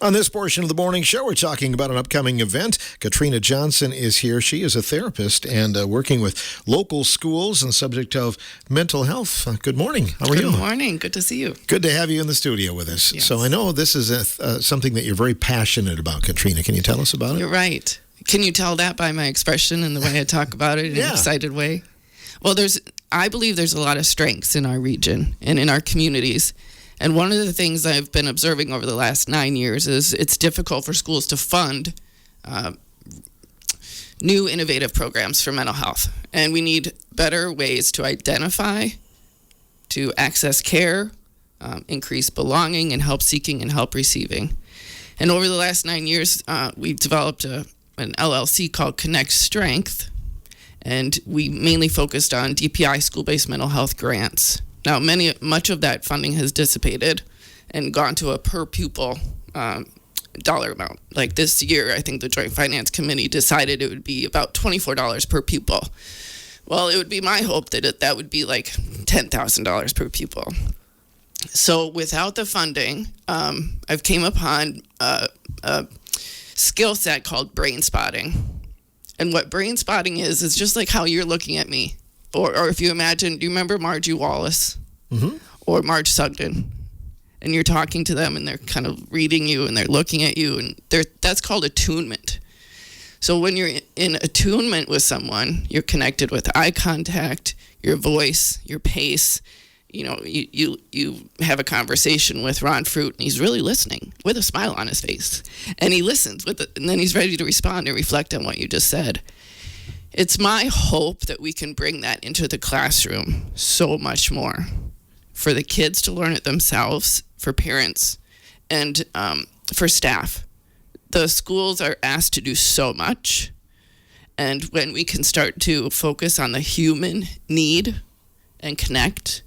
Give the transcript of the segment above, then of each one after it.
On this portion of the morning show, we're talking about an upcoming event. Katrina Johnson is here. She is a therapist and working with local schools on the subject of mental health. Good morning. How are you? Good morning. Good to see you. Good to have you in the studio with us. Yes. So I know this is something that you're very passionate about, Katrina. Can you tell us about it? You're right. Can you tell that by my expression and the way I talk about it in an excited way? Well, I believe there's a lot of strengths in our region and in our communities. And one of the things I've been observing over the last 9 years is it's difficult for schools to fund new innovative programs for mental health. And we need better ways to identify, to access care, increase belonging and help seeking and help receiving. And over the last 9 years, we've developed an LLC called Connect Strength. And we mainly focused on DPI, school-based mental health grants. Now, much of that funding has dissipated and gone to a per pupil dollar amount. Like this year, I think the Joint Finance Committee decided it would be about $24 per pupil. Well, it would be my hope that that would be like $10,000 per pupil. So without the funding, I've came upon a skill set called brain spotting. And what brain spotting is just like how you're looking at me. Or if you imagine, do you remember Margie Wallace or Marge Sugden? And you're talking to them and they're kind of reading you and they're looking at you and that's called attunement. So when you're in attunement with someone, you're connected with eye contact, your voice, your pace. You know, you have a conversation with Ron Fruit and he's really listening with a smile on his face. And he listens and then he's ready to respond and reflect on what you just said. It's my hope that we can bring that into the classroom so much more for the kids to learn it themselves, for parents, and for staff. The schools are asked to do so much, and when we can start to focus on the human need and connect,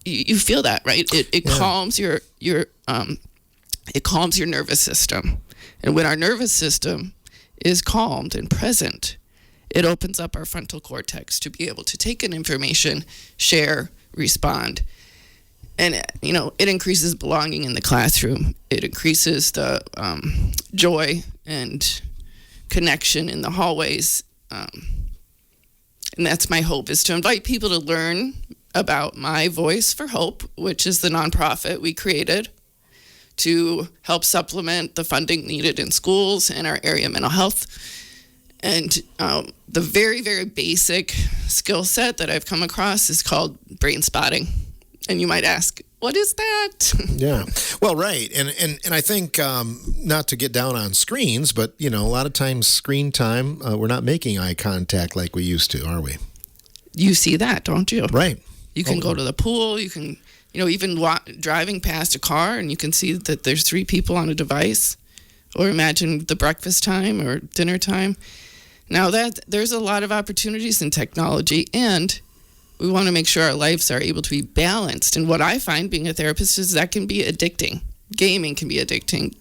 you feel that, right? It calms your it calms your nervous system, and when our nervous system is calmed and present, it opens up our frontal cortex to be able to take in information, share, respond. And, you know, it increases belonging in the classroom. It increases the joy and connection in the hallways. And that's my hope, is to invite people to learn about My Voice for Hope, which is the nonprofit we created to help supplement the funding needed in schools and our area mental health. And the very, very basic skill set that I've come across is called brain spotting. And you might ask, what is that? Yeah. Well, right. And I think not to get down on screens, but, you know, a lot of times screen time, we're not making eye contact like we used to, are we? You see that, don't you? Right. You can go to the pool. You can, you know, even driving past a car and you can see that there's 3 people on a device. Or imagine the breakfast time or dinner time. Now there's a lot of opportunities in technology, and we want to make sure our lives are able to be balanced. And what I find being a therapist is that can be addicting. Gaming can be addicting.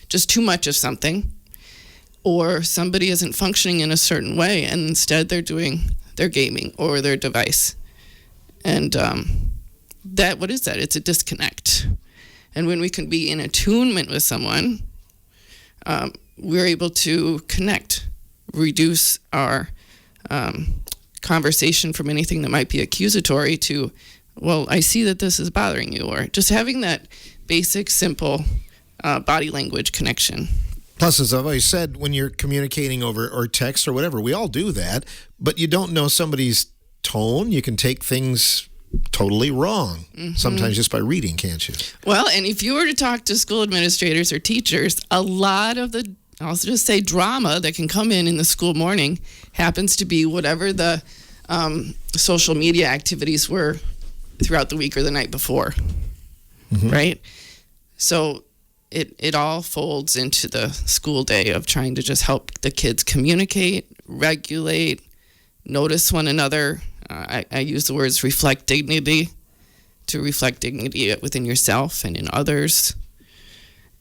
Just too much of something, or somebody isn't functioning in a certain way, and instead they're doing their gaming or their device. And what is that? It's a disconnect. And when we can be in attunement with someone, we're able to connect, reduce our conversation from anything that might be accusatory to, well, I see that this is bothering you, or just having that basic, simple body language connection. Plus, as I've always said, when you're communicating over or text or whatever, we all do that, but you don't know somebody's tone. You can take things totally wrong, sometimes just by reading, can't you? Well, and if you were to talk to school administrators or teachers, a lot of the, I'll just say, drama that can come in the school morning happens to be whatever the social media activities were throughout the week or the night before, right? So it all folds into the school day of trying to just help the kids communicate, regulate, notice one another. I use the words reflect dignity, to reflect dignity within yourself and in others.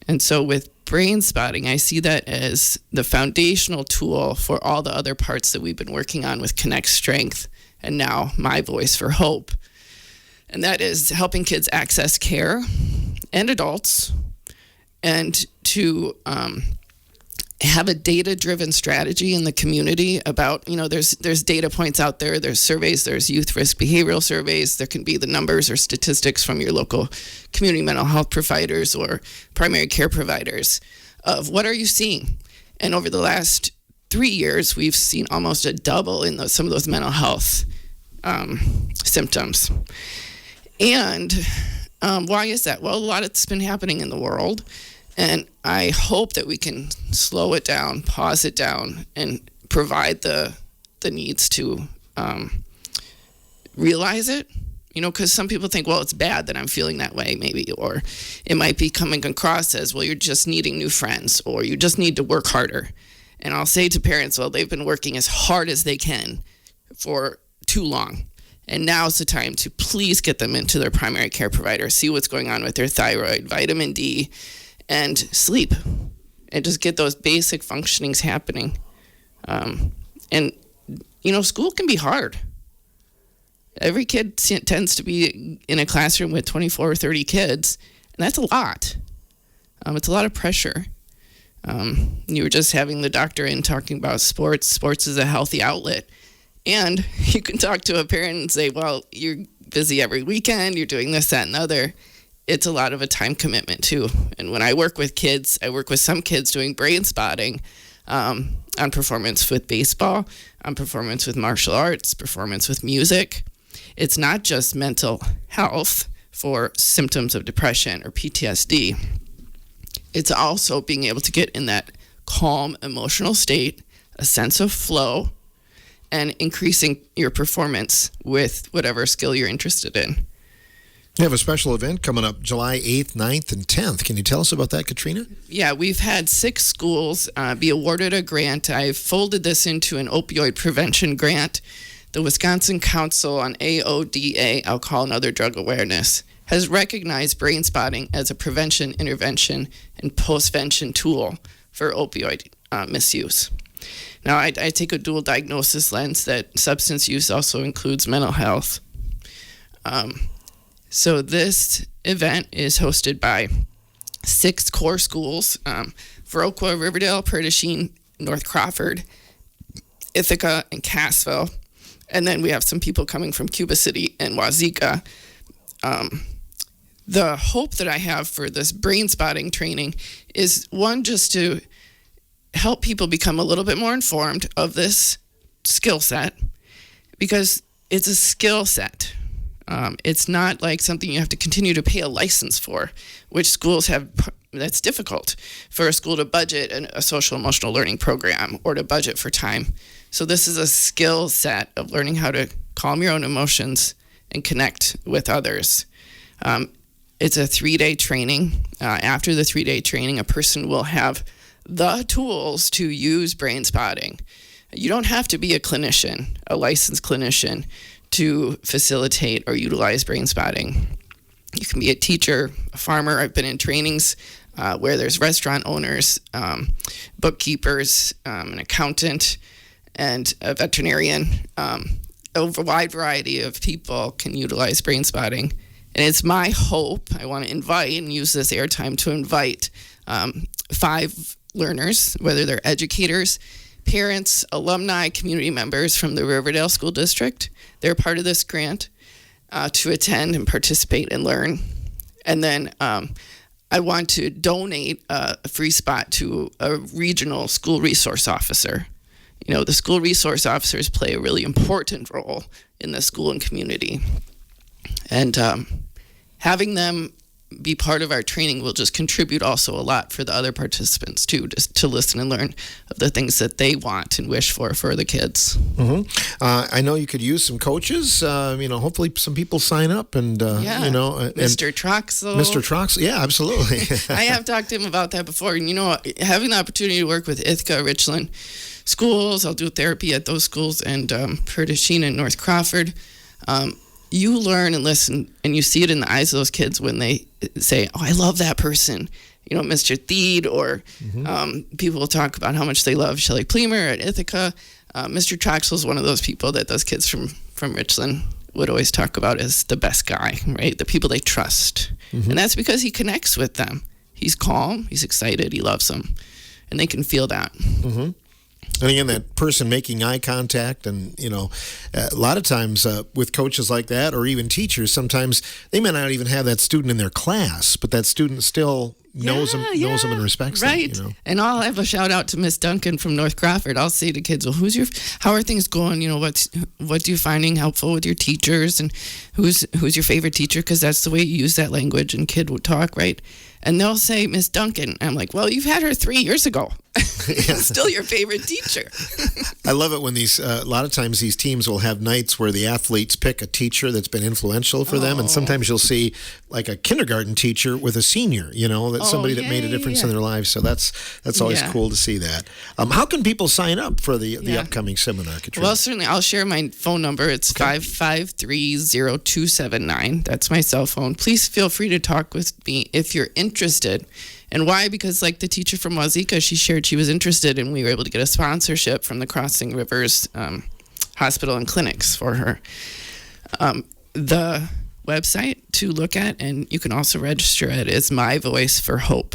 And so with brain spotting, I see that as the foundational tool for all the other parts that we've been working on with Connect Strength and now My Voice for Hope. And that is helping kids access care and adults, and to have a data-driven strategy in the community about, there's data points out there, there's surveys, there's youth risk behavioral surveys, there can be the numbers or statistics from your local community mental health providers or primary care providers of what are you seeing. And over the last 3 years, we've seen almost a double in some of those mental health symptoms. And why is that? Well, a lot has been happening in the world. And I hope that we can slow it down, pause it down, and provide the needs to realize it. Because some people think, well, it's bad that I'm feeling that way, maybe. Or it might be coming across as, well, you're just needing new friends, or you just need to work harder. And I'll say to parents, well, they've been working as hard as they can for too long. And now's the time to please get them into their primary care provider, see what's going on with their thyroid, vitamin D, and sleep, and just get those basic functionings happening. And school can be hard. Every kid tends to be in a classroom with 24 or 30 kids, and that's a lot. It's a lot of pressure. You were just having the doctor in talking about sports. Sports is a healthy outlet. And you can talk to a parent and say, well, you're busy every weekend, you're doing this, that, and the other. It's a lot of a time commitment too. And when I work with kids, I work with some kids doing brain spotting on performance with baseball, on performance with martial arts, performance with music. It's not just mental health for symptoms of depression or PTSD. It's also being able to get in that calm emotional state, a sense of flow, and increasing your performance with whatever skill you're interested in. You have a special event coming up July 8th, 9th, and 10th. Can you tell us about that, Katrina? Yeah, we've had 6 schools be awarded a grant. I've folded this into an opioid prevention grant. The Wisconsin Council on AODA, Alcohol and Other Drug Awareness, has recognized brain spotting as a prevention, intervention, and postvention tool for opioid misuse. Now, I take a dual diagnosis lens that substance use also includes mental health. So this event is hosted by 6 core schools, Viroqua, Riverdale, Perdocene, North Crawford, Ithaca, and Cassville. And then we have some people coming from Cuba City and Wazeeka. The hope that I have for this brain spotting training is, one, just to help people become a little bit more informed of this skill set, because it's a skill set. It's not like something you have to continue to pay a license for, which schools have. That's difficult for a school to budget a social emotional learning program or to budget for time. So this is a skill set of learning how to calm your own emotions and connect with others. It's a 3-day training. After the 3-day training, a person will have the tools to use brain spotting. You don't have to be a clinician, a licensed clinician, to facilitate or utilize brain spotting. You can be a teacher, a farmer. I've been in trainings where there's restaurant owners, bookkeepers, an accountant, and a veterinarian. A wide variety of people can utilize brain spotting. And it's my hope, I want to invite and use this airtime to invite 5 learners, whether they're educators, parents, alumni, community members from the Riverdale School District. They're part of this grant to attend and participate and learn. And then I want to donate a free spot to a regional school resource officer. The school resource officers play a really important role in the school and community. And having them be part of our training will just contribute also a lot for the other participants too, just to listen and learn of the things that they want and wish for the kids. Mm-hmm. I know you could use some coaches. Hopefully some people sign up and Mr. Troxel. Mr. Troxel, yeah, absolutely. I have talked to him about that before. And having the opportunity to work with Ithaca, Richland schools, I'll do therapy at those schools, and Perdocene and North Crawford. You learn and listen, and you see it in the eyes of those kids when they say, "Oh, I love that person," Mr. Theed, or people will talk about how much they love Shelley Pleamer at Ithaca. Mr. Troxel is one of those people that those kids from Richland would always talk about as the best guy, right? The people they trust. And that's because he connects with them. He's calm, he's excited, he loves them, and they can feel that. And again, that person making eye contact, and a lot of times with coaches like that, or even teachers, sometimes they may not even have that student in their class, but that student still knows them and respects them. Right. And I'll have a shout out to Miss Duncan from North Crawford. I'll say to kids, well, how are things going? What do you finding helpful with your teachers, and who's your favorite teacher? Because that's the way you use that language, and kid would talk, right? And they'll say, Miss Duncan. I'm like, well, you've had her 3 years ago. Still your favorite teacher. I love it when a lot of times these teams will have nights where the athletes pick a teacher that's been influential for them. And sometimes you'll see like a kindergarten teacher with a senior, that's somebody that made a difference in their lives. So that's always cool to see that. How can people sign up for the upcoming seminar, Katrina? Well, certainly. I'll share my phone number. It's 553-0279. That's my cell phone. Please feel free to talk with me if you're interested. And why? Because like the teacher from Wazeeka, she shared she was interested, and we were able to get a sponsorship from the Crossing Rivers Hospital and Clinics for her. The website to look at, and you can also register at, is My Voice for Hope.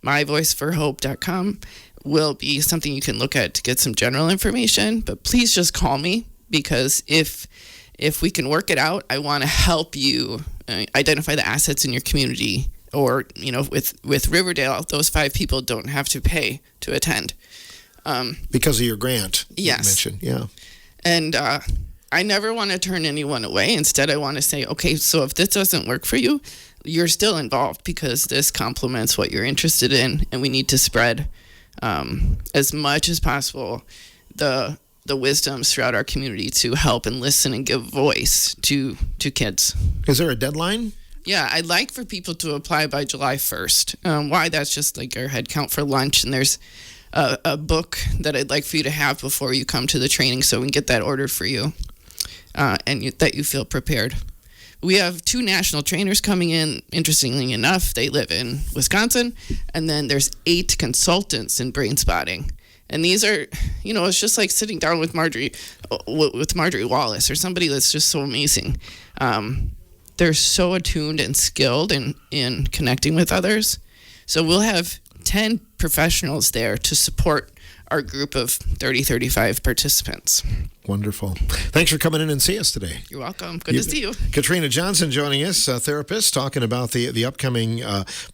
MyVoiceForHope.com will be something you can look at to get some general information, but please just call me, because if we can work it out, I want to help you identify the assets in your community. Or, with Riverdale, those 5 people don't have to pay to attend. Because of your grant. Yes. You mentioned, yeah. And I never want to turn anyone away. Instead, I want to say, okay, so if this doesn't work for you, you're still involved, because this complements what you're interested in, and we need to spread as much as possible the wisdoms throughout our community to help and listen and give voice to kids. Is there a deadline? Yeah, I'd like for people to apply by July 1st. Why? That's just like our head count for lunch. And there's a book that I'd like for you to have before you come to the training, so we can get that ordered for you, and that you feel prepared. We have 2 national trainers coming in. Interestingly enough, they live in Wisconsin. And then there's 8 consultants in brain spotting. And these are, it's just like sitting down with Marjorie Wallace, or somebody that's just so amazing. They're so attuned and skilled in connecting with others. So we'll have 10 professionals there to support our group of 35 participants. Wonderful. Thanks for coming in and see us today. You're welcome. Good to see you. Katrina Johnson joining us, a therapist, talking about the upcoming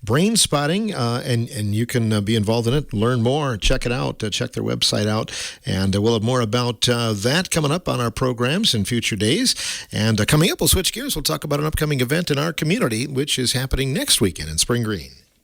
brain spotting, and you can be involved in it, learn more, check it out, check their website out, and we'll have more about that coming up on our programs in future days. And coming up, we'll switch gears. We'll talk about an upcoming event in our community, which is happening next weekend in Spring Green.